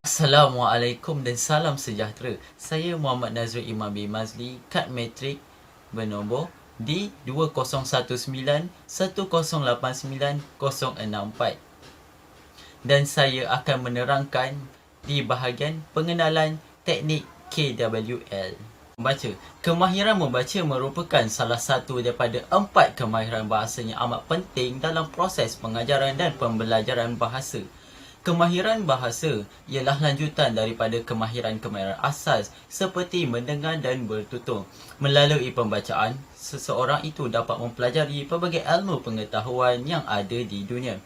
Assalamualaikum dan salam sejahtera. Saya Muhammad Nazrul Imam bin Mazli, kad matrik bernombor D20191089064. Dan saya akan menerangkan di bahagian pengenalan teknik KWL. Membaca. Kemahiran membaca merupakan salah satu daripada 4 kemahiran bahasa yang amat penting dalam proses pengajaran dan pembelajaran bahasa. Kemahiran bahasa ialah lanjutan daripada kemahiran-kemahiran asas seperti mendengar dan bertutur. Melalui pembacaan, seseorang itu dapat mempelajari pelbagai ilmu pengetahuan yang ada di dunia.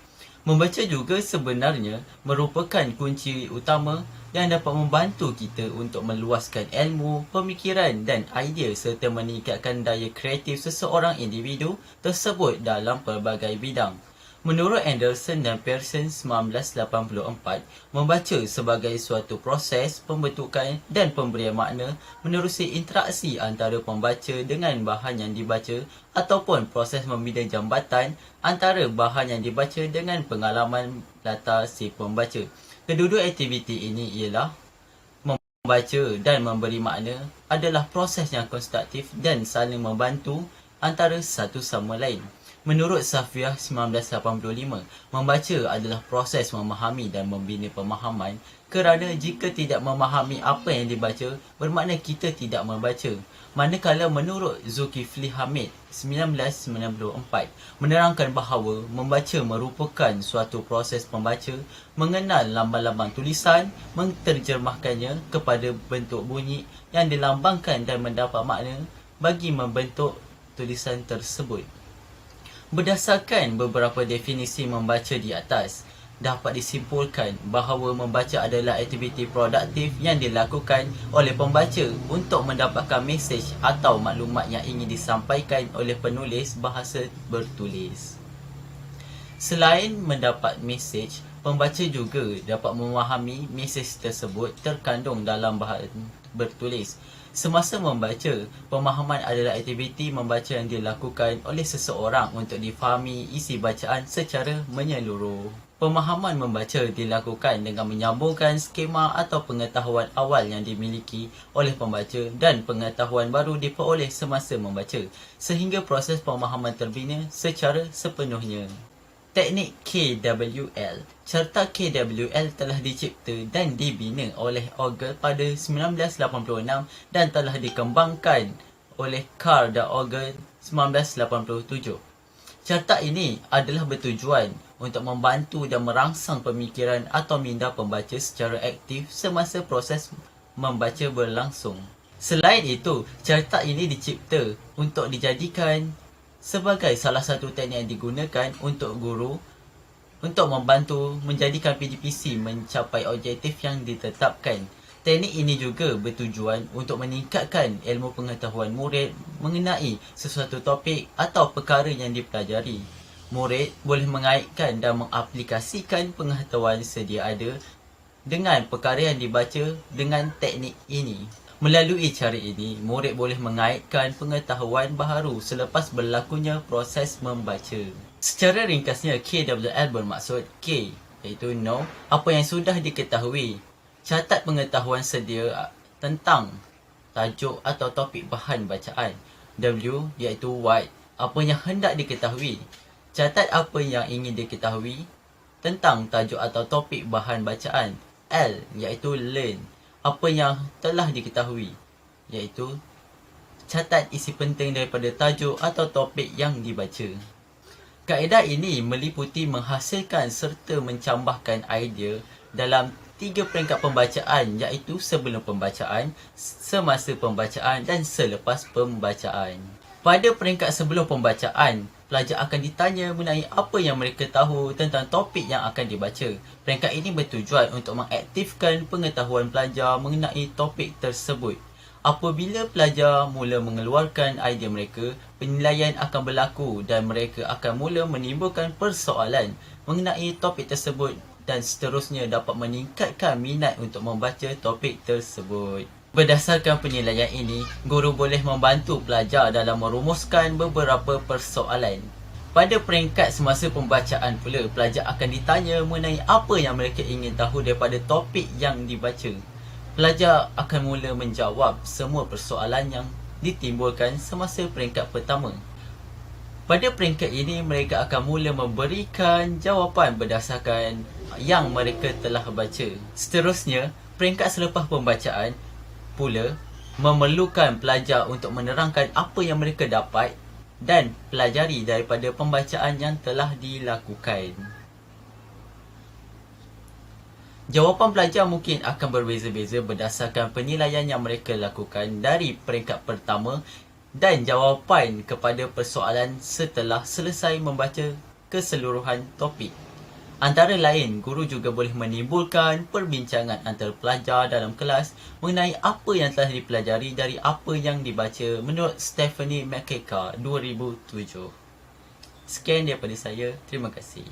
Membaca juga sebenarnya merupakan kunci utama yang dapat membantu kita untuk meluaskan ilmu, pemikiran dan idea serta meningkatkan daya kreatif seseorang individu tersebut dalam pelbagai bidang. Menurut Anderson dan Pearson 1984, membaca sebagai suatu proses pembentukan dan pemberian makna menerusi interaksi antara pembaca dengan bahan yang dibaca ataupun proses membina jambatan antara bahan yang dibaca dengan pengalaman latar si pembaca. Kedua-dua aktiviti ini ialah membaca dan memberi makna adalah proses yang konstruktif dan saling membantu antara satu sama lain. Menurut Safiah 1985, membaca adalah proses memahami dan membina pemahaman kerana jika tidak memahami apa yang dibaca, bermakna kita tidak membaca. Manakala menurut Zulkifli Hamid 1994, menerangkan bahawa membaca merupakan suatu proses pembaca mengenal lambang-lambang tulisan, menterjemahkannya kepada bentuk bunyi yang dilambangkan dan mendapat makna bagi membentuk tulisan tersebut. Berdasarkan beberapa definisi membaca di atas, dapat disimpulkan bahawa membaca adalah aktiviti produktif yang dilakukan oleh pembaca untuk mendapatkan mesej atau maklumat yang ingin disampaikan oleh penulis bahasa bertulis. Selain mendapat mesej, pembaca juga dapat memahami mesej tersebut terkandung dalam bahan bertulis. Semasa membaca, pemahaman adalah aktiviti membaca yang dilakukan oleh seseorang untuk difahami isi bacaan secara menyeluruh. Pemahaman membaca dilakukan dengan menyambungkan skema atau pengetahuan awal yang dimiliki oleh pembaca dan pengetahuan baru diperoleh semasa membaca, sehingga proses pemahaman terbina secara sepenuhnya. Teknik KWL. Carta KWL telah dicipta dan dibina oleh Ogle pada 1986 dan telah dikembangkan oleh Carr dan Ogle 1987. Carta ini adalah bertujuan untuk membantu dan merangsang pemikiran atau minda pembaca secara aktif semasa proses membaca berlangsung. Selain itu, carta ini dicipta untuk dijadikan sebagai salah satu teknik yang digunakan untuk guru untuk membantu menjadikan PDPC mencapai objektif yang ditetapkan. Teknik ini juga bertujuan untuk meningkatkan ilmu pengetahuan murid mengenai sesuatu topik atau perkara yang dipelajari. Murid boleh mengaitkan dan mengaplikasikan pengetahuan sedia ada dengan perkara yang dibaca dengan teknik ini. Melalui cara ini, murid boleh mengaitkan pengetahuan baharu selepas berlakunya proses membaca. Secara ringkasnya, KWL bermaksud K, iaitu know, apa yang sudah diketahui. Catat pengetahuan sedia tentang tajuk atau topik bahan bacaan. W, iaitu what, apa yang hendak diketahui. Catat apa yang ingin diketahui tentang tajuk atau topik bahan bacaan. L, iaitu learn, apa yang telah diketahui, iaitu catat isi penting daripada tajuk atau topik yang dibaca. Kaedah ini meliputi menghasilkan serta mencambahkan idea dalam 3 peringkat pembacaan, iaitu sebelum pembacaan, semasa pembacaan dan selepas pembacaan. Pada peringkat sebelum pembacaan, pelajar akan ditanya mengenai apa yang mereka tahu tentang topik yang akan dibaca. Peringkat ini bertujuan untuk mengaktifkan pengetahuan pelajar mengenai topik tersebut. Apabila pelajar mula mengeluarkan idea mereka, penilaian akan berlaku dan mereka akan mula menimbulkan persoalan mengenai topik tersebut dan seterusnya dapat meningkatkan minat untuk membaca topik tersebut. Berdasarkan penilaian ini, guru boleh membantu pelajar dalam merumuskan beberapa persoalan. Pada peringkat semasa pembacaan pula, pelajar akan ditanya mengenai apa yang mereka ingin tahu daripada topik yang dibaca. Pelajar akan mula menjawab semua persoalan yang ditimbulkan semasa peringkat pertama. Pada peringkat ini, mereka akan mula memberikan jawapan berdasarkan yang mereka telah baca. Seterusnya, peringkat selepas pembacaan pula memerlukan pelajar untuk menerangkan apa yang mereka dapat dan pelajari daripada pembacaan yang telah dilakukan. Jawapan pelajar mungkin akan berbeza-beza berdasarkan penilaian yang mereka lakukan dari peringkat pertama dan jawapan kepada persoalan setelah selesai membaca keseluruhan topik. Antara lain, guru juga boleh menimbulkan perbincangan antara pelajar dalam kelas mengenai apa yang telah dipelajari dari apa yang dibaca menurut Stephanie McKeka 2007. Sekian daripada saya. Terima kasih.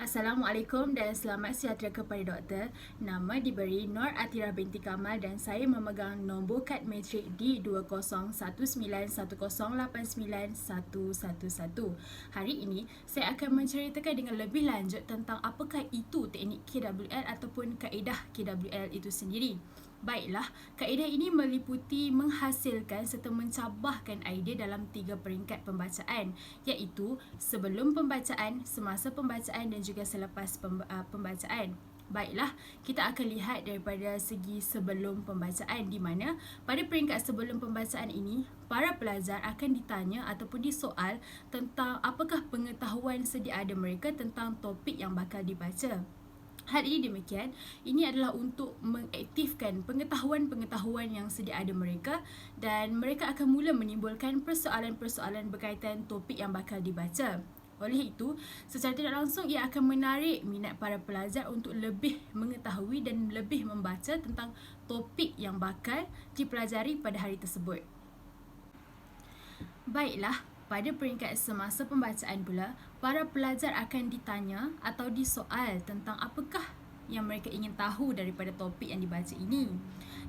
Assalamualaikum dan selamat sejahtera kepada doktor. Nama diberi Nur Atira binti Kamal dan saya memegang nombor kad matrik D2019108911. Hari ini saya akan menceritakan dengan lebih lanjut tentang apakah itu teknik KWL ataupun kaedah KWL itu sendiri. Baiklah, kaedah ini meliputi menghasilkan serta mencabahkan idea dalam 3 peringkat pembacaan, iaitu sebelum pembacaan, semasa pembacaan dan juga selepas pembacaan. Baiklah, kita akan lihat daripada segi sebelum pembacaan, di mana pada peringkat sebelum pembacaan ini, para pelajar akan ditanya ataupun disoal tentang apakah pengetahuan sedia ada mereka tentang topik yang bakal dibaca. Hal ini demikian, ini adalah untuk mengaktifkan pengetahuan-pengetahuan yang sedia ada mereka dan mereka akan mula menimbulkan persoalan-persoalan berkaitan topik yang bakal dibaca. Oleh itu, secara tidak langsung ia akan menarik minat para pelajar untuk lebih mengetahui dan lebih membaca tentang topik yang bakal dipelajari pada hari tersebut. Baiklah, pada peringkat semasa pembacaan pula, para pelajar akan ditanya atau disoal tentang apakah yang mereka ingin tahu daripada topik yang dibaca ini.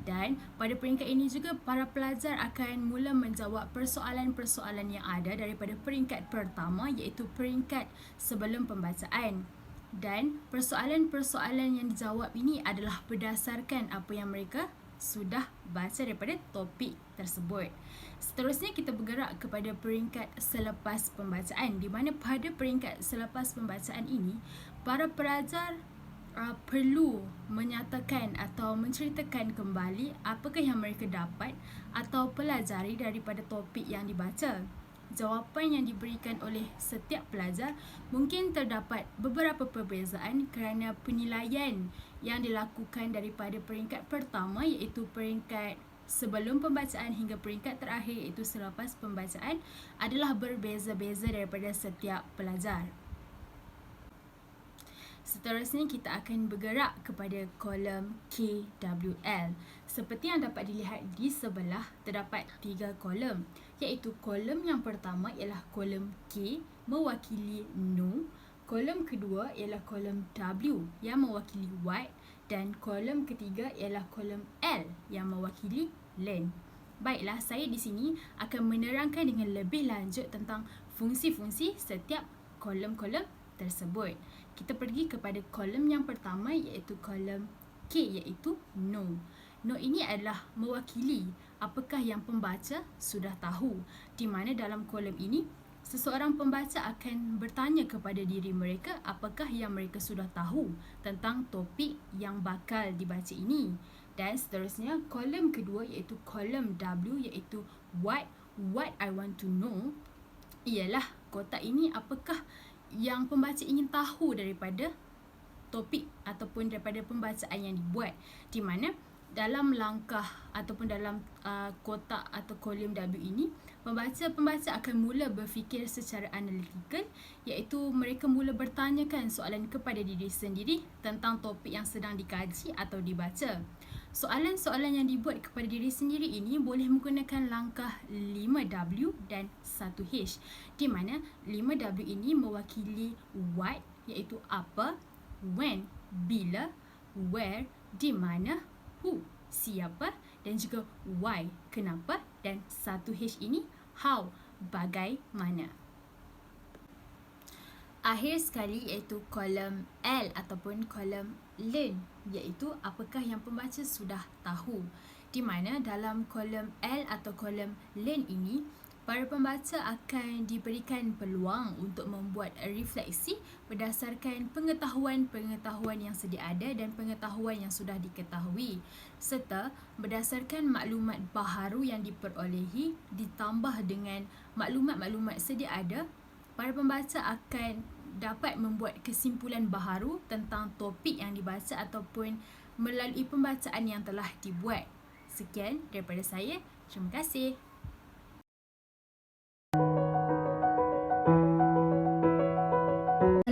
Dan pada peringkat ini juga, para pelajar akan mula menjawab persoalan-persoalan yang ada daripada peringkat pertama, iaitu peringkat sebelum pembacaan. Dan persoalan-persoalan yang dijawab ini adalah berdasarkan apa yang mereka sudah baca daripada topik tersebut. Seterusnya kita bergerak kepada peringkat selepas pembacaan, di mana pada peringkat selepas pembacaan ini, para pelajar perlu menyatakan atau menceritakan kembali apakah yang mereka dapat atau pelajari daripada topik yang dibaca. Jawapan yang diberikan oleh setiap pelajar mungkin terdapat beberapa perbezaan kerana penilaian yang dilakukan daripada peringkat pertama, iaitu peringkat sebelum pembacaan, hingga peringkat terakhir iaitu selepas pembacaan adalah berbeza-beza daripada setiap pelajar. Seterusnya kita akan bergerak kepada kolom KWL. Seperti yang dapat dilihat di sebelah, terdapat 3 kolom, iaitu kolom yang pertama ialah kolom K mewakili no, kolom kedua ialah kolom W yang mewakili what, dan kolom ketiga ialah kolom L yang mewakili learn. Baiklah, saya di sini akan menerangkan dengan lebih lanjut tentang fungsi-fungsi setiap kolom-kolom tersebut. Kita pergi kepada kolom yang pertama, iaitu kolom K, iaitu no. No ini adalah mewakili apakah yang pembaca sudah tahu, di mana dalam kolom ini seseorang pembaca akan bertanya kepada diri mereka apakah yang mereka sudah tahu tentang topik yang bakal dibaca ini. Dan seterusnya, kolom kedua iaitu kolom W, iaitu what I want to know, ialah kotak ini apakah yang pembaca ingin tahu daripada topik ataupun daripada pembacaan yang dibuat, di mana dalam langkah ataupun dalam kotak atau kolom W ini, pembaca akan mula berfikir secara analitikal, iaitu mereka mula bertanyakan soalan kepada diri sendiri tentang topik yang sedang dikaji atau dibaca. Soalan-soalan yang dibuat kepada diri sendiri ini boleh menggunakan langkah 5W dan 1H, di mana 5W ini mewakili what, iaitu apa, when, bila, where, di mana, who. siapa, dan juga why, kenapa, dan 1H ini how, bagaimana. Akhir sekali iaitu kolom L ataupun kolom learn, iaitu apakah yang pembaca sudah tahu. Di mana dalam kolom L atau kolom learn ini, para pembaca akan diberikan peluang untuk membuat refleksi berdasarkan pengetahuan-pengetahuan yang sedia ada dan pengetahuan yang sudah diketahui, serta berdasarkan maklumat baharu yang diperolehi ditambah dengan maklumat-maklumat sedia ada, para pembaca akan dapat membuat kesimpulan baharu tentang topik yang dibaca ataupun melalui pembacaan yang telah dibuat. Sekian daripada saya. Terima kasih.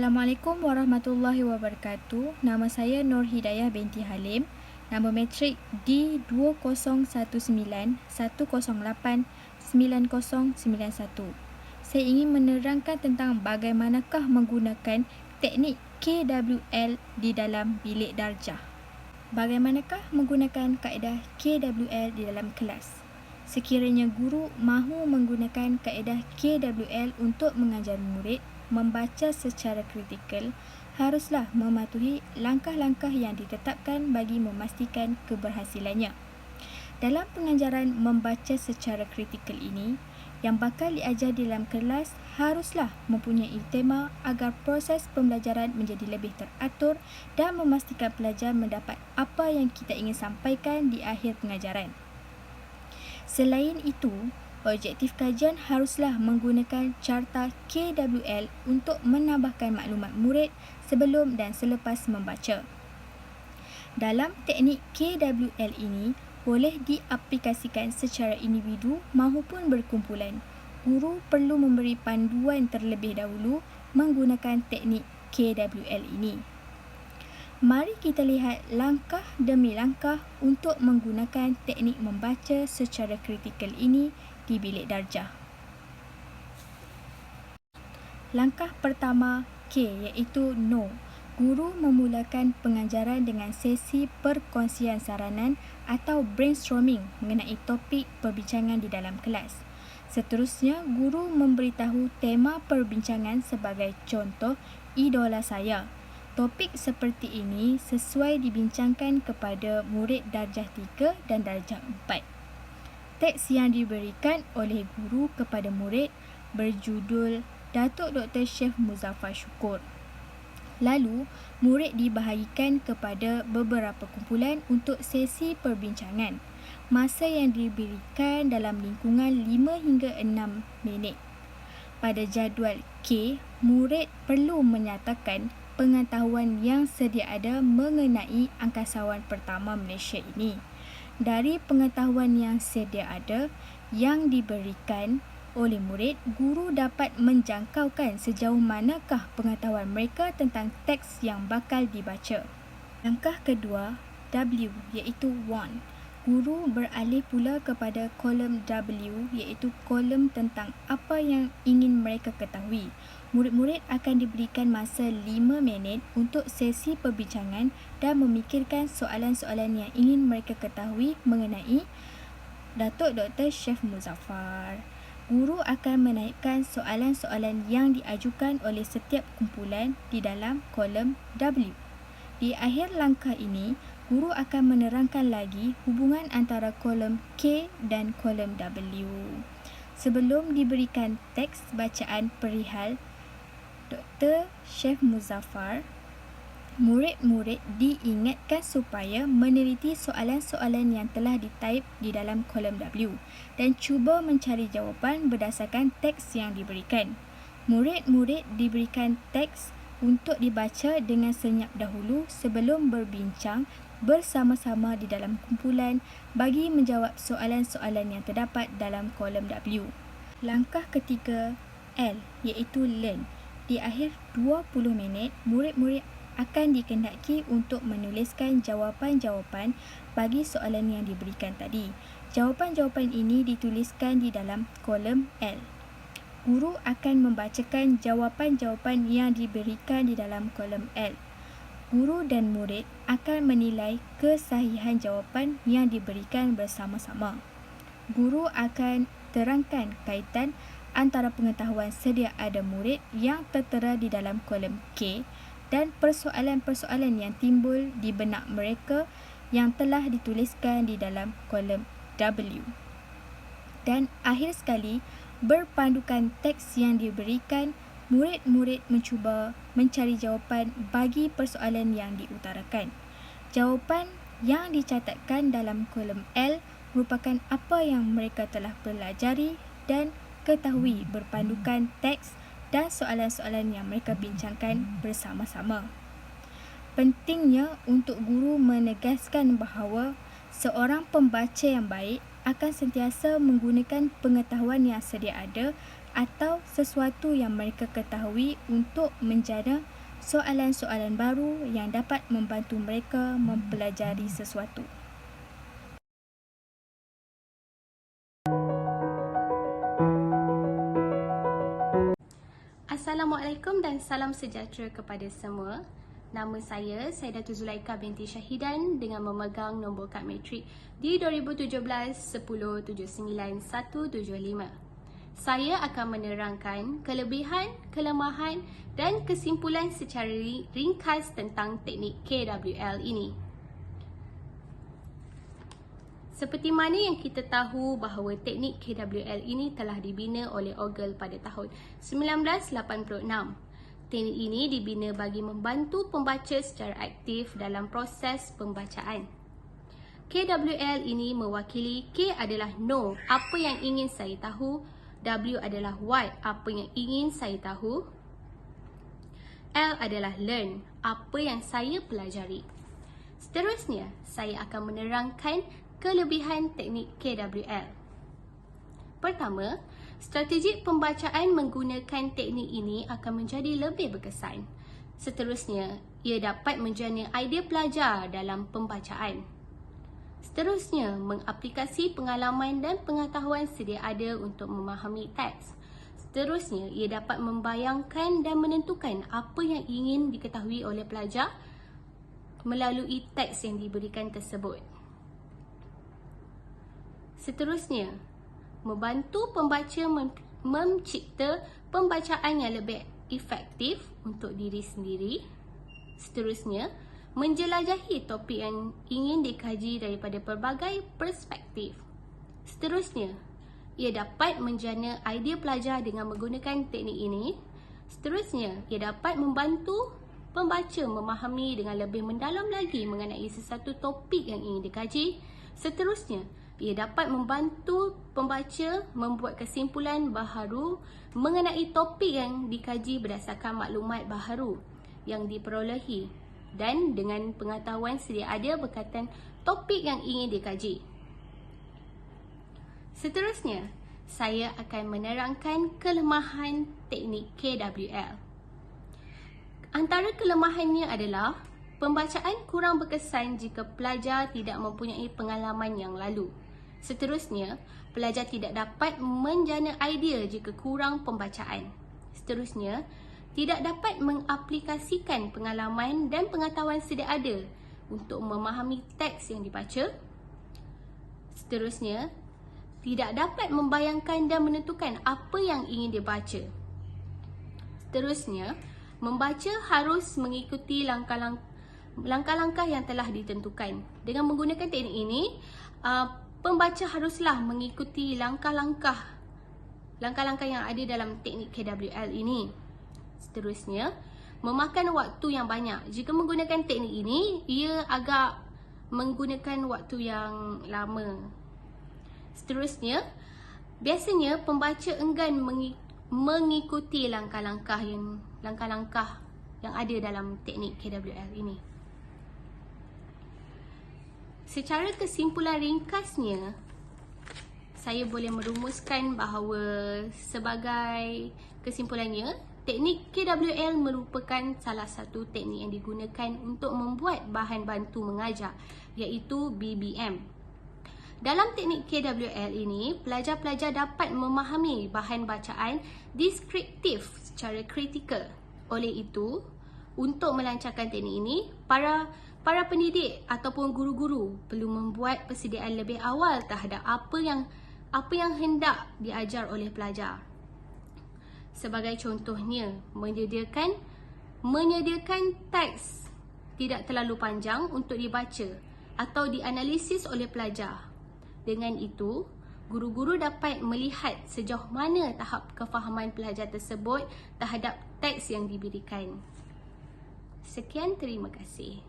Assalamualaikum warahmatullahi wabarakatuh. Nama saya Nur Hidayah binti Halim. Nombor matrik D20191089091. Saya ingin menerangkan tentang bagaimanakah menggunakan teknik KWL di dalam bilik darjah. Bagaimanakah menggunakan kaedah KWL di dalam kelas? Sekiranya guru mahu menggunakan kaedah KWL untuk mengajar murid membaca secara kritikal, haruslah mematuhi langkah-langkah yang ditetapkan bagi memastikan keberhasilannya. Dalam pengajaran membaca secara kritikal ini, yang bakal diajar di dalam kelas haruslah mempunyai tema agar proses pembelajaran menjadi lebih teratur dan memastikan pelajar mendapat apa yang kita ingin sampaikan di akhir pengajaran. Selain itu, objektif kajian haruslah menggunakan carta KWL untuk menambahkan maklumat murid sebelum dan selepas membaca. Dalam teknik KWL ini, boleh diaplikasikan secara individu maupun berkumpulan. Guru perlu memberi panduan terlebih dahulu menggunakan teknik KWL ini. Mari kita lihat langkah demi langkah untuk menggunakan teknik membaca secara kritikal ini di bilik darjah. Langkah pertama K, iaitu know. Guru memulakan pengajaran dengan sesi perkongsian saranan atau brainstorming mengenai topik perbincangan di dalam kelas. Seterusnya, guru memberitahu tema perbincangan sebagai contoh idola saya. Topik seperti ini sesuai dibincangkan kepada murid darjah 3 dan darjah 4. Teks yang diberikan oleh guru kepada murid berjudul Datuk Dr. Syekh Muzaffar Syukur. Lalu, murid dibahagikan kepada beberapa kumpulan untuk sesi perbincangan. Masa yang diberikan dalam lingkungan 5 hingga 6 minit. Pada jadual K, murid perlu menyatakan pengetahuan yang sedia ada mengenai angkasawan pertama Malaysia ini. Dari pengetahuan yang sedia ada yang diberikan oleh murid, guru dapat menjangkaukan sejauh manakah pengetahuan mereka tentang teks yang bakal dibaca. Langkah kedua, W, iaitu want. Guru beralih pula kepada kolom W, iaitu kolom tentang apa yang ingin mereka ketahui. Murid-murid akan diberikan masa 5 minit untuk sesi perbincangan dan memikirkan soalan-soalan yang ingin mereka ketahui mengenai Datuk Dr. Syekh Muzaffar. Guru akan menaikkan soalan-soalan yang diajukan oleh setiap kumpulan di dalam kolom W. Di akhir langkah ini, guru akan menerangkan lagi hubungan antara kolom K dan kolom W. Sebelum diberikan teks bacaan perihal Dr. Syekh Muzaffar, murid-murid diingatkan supaya meneliti soalan-soalan yang telah ditaip di dalam kolom W dan cuba mencari jawapan berdasarkan teks yang diberikan. Murid-murid diberikan teks untuk dibaca dengan senyap dahulu sebelum berbincang bersama-sama di dalam kumpulan bagi menjawab soalan-soalan yang terdapat dalam kolom W. Langkah ketiga L, iaitu learn. Di akhir 20 minit, murid-murid akan dikehendaki untuk menuliskan jawapan-jawapan bagi soalan yang diberikan tadi. Jawapan-jawapan ini dituliskan di dalam kolom L. Guru akan membacakan jawapan-jawapan yang diberikan di dalam kolom L. guru dan murid akan menilai kesahihan jawapan yang diberikan bersama-sama. Guru akan terangkan kaitan antara pengetahuan sedia ada murid yang tertera di dalam kolom K dan persoalan-persoalan yang timbul di benak mereka yang telah dituliskan di dalam kolom W. Dan akhir sekali, berpandukan teks yang diberikan, murid-murid mencuba mencari jawapan bagi persoalan yang diutarakan. Jawapan yang dicatatkan dalam kolom L merupakan apa yang mereka telah pelajari dan ketahui berpandukan teks dan soalan-soalan yang mereka bincangkan bersama-sama. Pentingnya untuk guru menegaskan bahawa seorang pembaca yang baik akan sentiasa menggunakan pengetahuan yang sedia ada atau sesuatu yang mereka ketahui untuk menjana soalan-soalan baru yang dapat membantu mereka mempelajari sesuatu. Assalamualaikum dan salam sejahtera kepada semua. Nama saya Datuk Zulaika binti Syahidan dengan memegang nombor kad matrik di 2017-10-79-175. Saya akan menerangkan kelebihan, kelemahan dan kesimpulan secara ringkas tentang teknik KWL ini. Seperti mana yang kita tahu bahawa teknik KWL ini telah dibina oleh Ogle pada tahun 1986. Teknik ini dibina bagi membantu pembaca secara aktif dalam proses pembacaan. KWL ini mewakili K adalah no, apa yang ingin saya tahu, W adalah what, apa yang ingin saya tahu, L adalah learn, apa yang saya pelajari. Seterusnya, saya akan menerangkan kelebihan teknik KWL. Pertama, strategi pembacaan menggunakan teknik ini akan menjadi lebih berkesan. Seterusnya, ia dapat menjana idea pelajar dalam pembacaan. Seterusnya, mengaplikasi pengalaman dan pengetahuan sedia ada untuk memahami teks. Seterusnya, ia dapat membayangkan dan menentukan apa yang ingin diketahui oleh pelajar melalui teks yang diberikan tersebut. Seterusnya, membantu pembaca mencipta pembacaan yang lebih efektif untuk diri sendiri. Seterusnya, menjelajahi topik yang ingin dikaji daripada pelbagai perspektif. Seterusnya, ia dapat menjana idea pelajar dengan menggunakan teknik ini. Seterusnya, ia dapat membantu pembaca memahami dengan lebih mendalam lagi mengenai sesuatu topik yang ingin dikaji. Seterusnya, ia dapat membantu pembaca membuat kesimpulan baharu mengenai topik yang dikaji berdasarkan maklumat baharu yang diperolehi dan dengan pengetahuan sedia ada berkaitan topik yang ingin dikaji. Seterusnya, saya akan menerangkan kelemahan teknik KWL. Antara kelemahannya adalah pembacaan kurang berkesan jika pelajar tidak mempunyai pengalaman yang lalu. Seterusnya, pelajar tidak dapat menjana idea jika kurang pembacaan. Seterusnya, tidak dapat mengaplikasikan pengalaman dan pengetahuan sedia ada untuk memahami teks yang dibaca. Seterusnya, tidak dapat membayangkan dan menentukan apa yang ingin dibaca. Seterusnya, membaca harus mengikuti langkah-langkah yang telah ditentukan. Dengan menggunakan teknik ini, pembaca haruslah mengikuti langkah-langkah yang ada dalam teknik KWL ini. Seterusnya, memakan waktu yang banyak. Jika menggunakan teknik ini, ia agak menggunakan waktu yang lama. Seterusnya, biasanya pembaca enggan mengikuti langkah-langkah yang ada dalam teknik KWL ini. Secara kesimpulan ringkasnya, saya boleh merumuskan bahawa sebagai kesimpulannya, teknik KWL merupakan salah satu teknik yang digunakan untuk membuat bahan bantu mengajar, iaitu BBM. Dalam teknik KWL ini, pelajar-pelajar dapat memahami bahan bacaan deskriptif secara kritikal. Oleh itu, Untuk melancarkan teknik ini, para pendidik ataupun guru-guru perlu membuat persediaan lebih awal terhadap apa yang hendak diajar oleh pelajar. Sebagai contohnya, menyediakan teks tidak terlalu panjang untuk dibaca atau dianalisis oleh pelajar. Dengan itu, guru-guru dapat melihat sejauh mana tahap kefahaman pelajar tersebut terhadap teks yang diberikan. Sekian, terima kasih.